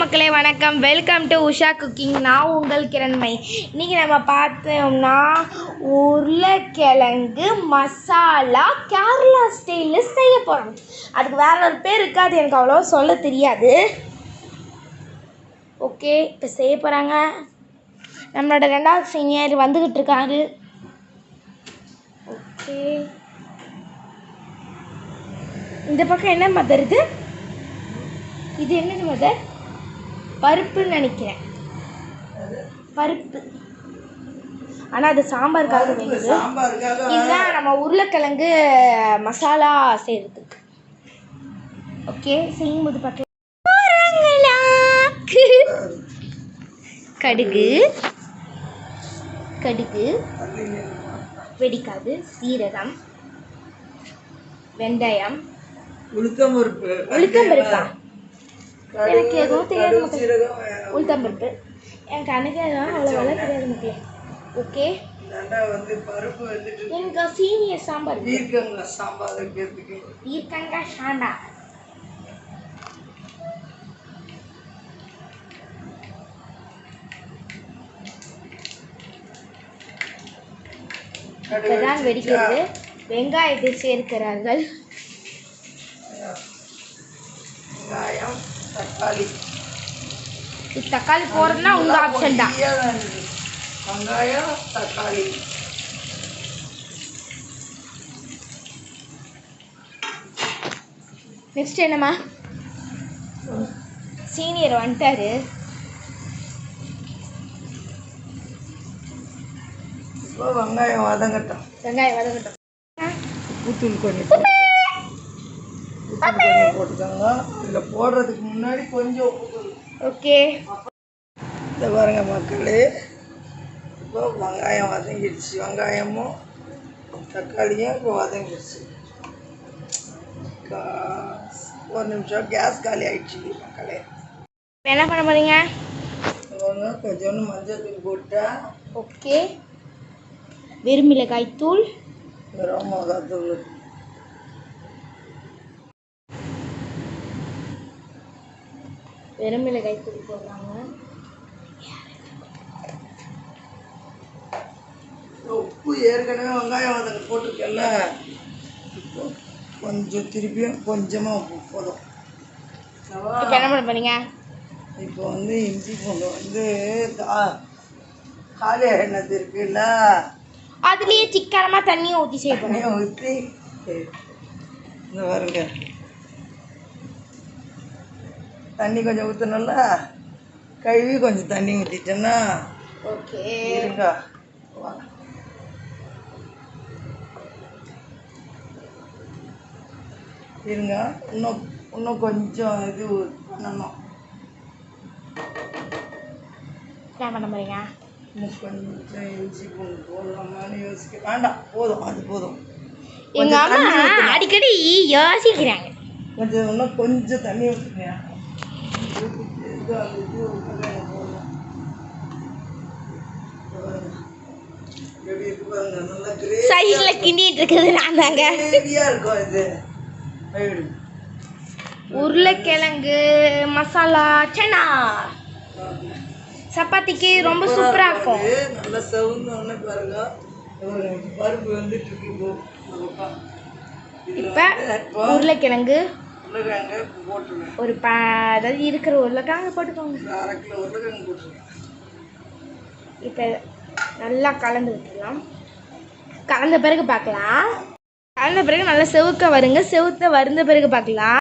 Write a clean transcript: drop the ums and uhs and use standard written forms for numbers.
மக்களே வணக்கம். Welcome to Usha cooking. நான் உங்கள் கிரண்மயி. இன்றைக்கி நம்ம பார்த்தோம்னா உருளைக்கிழங்கு மசாலா கேரளா ஸ்டைலில் செய்ய போகிறோம். அதுக்கு வேற ஒரு பேர் இருக்குது, அது எனக்கு அவ்வளோ சொல்ல தெரியாது. ஓகே, இப்போ செய்ய போகிறாங்க. நம்மளோட 2வது சீனியர் வந்துக்கிட்டு இருக்காரு. ஓகே, இந்த பக்கம் என்ன மதர் இது என்னது மதர்? பருப்புன்னு நினைக்கிறேன், பருப்பு. ஆனால் அது சாம்பாருக்காக வேணுது. இதுதான் நம்ம உருளைக்கிழங்கு மசாலா செய்கிறதுக்கு. ஓகே, செய்யும்போது பார்க்கலாம். கடுகு கடுகு வெடிக்காது, சீரகம், வெந்தயம், உளுத்தம் பருப்பா? எனக்கு எதுவும் தெரியாது மக்களே. உளுத்தம் பருப்பு எனக்கு அன்னைக்கு அவ்வளோ வேலை தெரியாது மக்களே. ஓகே, எனக்கு சீனியர் சாம்பார் ஈர்க்கங்காய் சாம்பார். இப்பதான் வெடிக்கிறது. வெங்காயத்தை சேர்க்கிறார்கள். வெங்காயம், தக்காளி. தக்காளி போடுறதுனா உங்க ஆப்ஷன் தான். வெங்காயம், தக்காளி. நெக்ஸ்ட் என்னம்மா? சீனியர் வந்துட்டாரு. இப்போ வெங்காயம் வதங்கட்டும். உப்புத்தூள் கொஞ்சம் போட்டுக்கோங்க. இதில் போடுறதுக்கு முன்னாடி கொஞ்சம் உப்புத்தூள். ஓகே, இந்த பாருங்க மக்களே, இப்போ வெங்காயம் வதங்கிடுச்சு. வெங்காயமும் தக்காளியும் இப்போ வதங்கிடுச்சு. ஒரு நிமிஷம், கேஸ் காலி ஆயிடுச்சு மக்களே. என்ன பண்ண போறீங்க? கொஞ்சோண்டு மஞ்சள் தூள் போட்டா. ஓகே, வெறுமிளகாய் தூள், வெறும் மிளகாத்தூள், வெறுமிளகாய் தூள் போடுறாங்க. உப்பு ஏற்கனவே வெங்காயம் வதங்க போட்டிருக்கல. இப்போ கொஞ்சம் திருப்பியும் கொஞ்சமாக உப்பு போதும். இப்போ என்ன பண்ண போறீங்க? இப்போ வந்து இஞ்சி பூண்டு காலி எண்ணெய் இருக்குல்ல, அதுலேயே சிக்கனமாக தண்ணியை ஊற்றி செய்யணும். ஊற்றி இந்த பாருங்க, தண்ணி கொஞ்சம் ஊற்றணும்ல, கழுவி கொஞ்சம் தண்ணி ஊற்றிட்டேன்னா. ஓகே, இருங்க இருங்க, இன்னும் கொஞ்சம் இது பண்ணணும். என்ன பண்ண போறீங்க? இன்னும் கொஞ்சம் இஞ்சி பூண்டு போடலாமான்னு யோசிக்க வேண்டாம், போதும், அது போதும். எங்க அம்மா அடிக்கடி யோசிக்கிறாங்க. கொஞ்சம் இன்னும் கொஞ்சம் தண்ணி ஊற்றுங்க. சைடுல கிண்டிட்டு இருக்குது நான் தாங்க. இருக்கும் இது. உருளைக்கிழங்கு மசாலா சன்னா சப்பாத்திக்கு ரொம்ப சூப்பரா இருக்கும். நல்லா செவந்தோன்னு பாருங்க, பருப்பு வந்துட்டு இருக்கு. இப்ப உருளைக்கிழங்கு போட்டுருங்க. ஒரு அதாவது இருக்கிற உருளைக்கிழங்கு போட்டுக்கோங்க. 1/2 கிலோ உருளைக்கிழங்கு போட்டுருங்க. இப்போ நல்லா கலந்து விட்டுடலாம். கலந்த பிறகு பார்க்கலாம். கலந்த பிறகு நல்லா செவுக்க வருங்க. செவுத்த வருந்த பிறகு பார்க்கலாம்.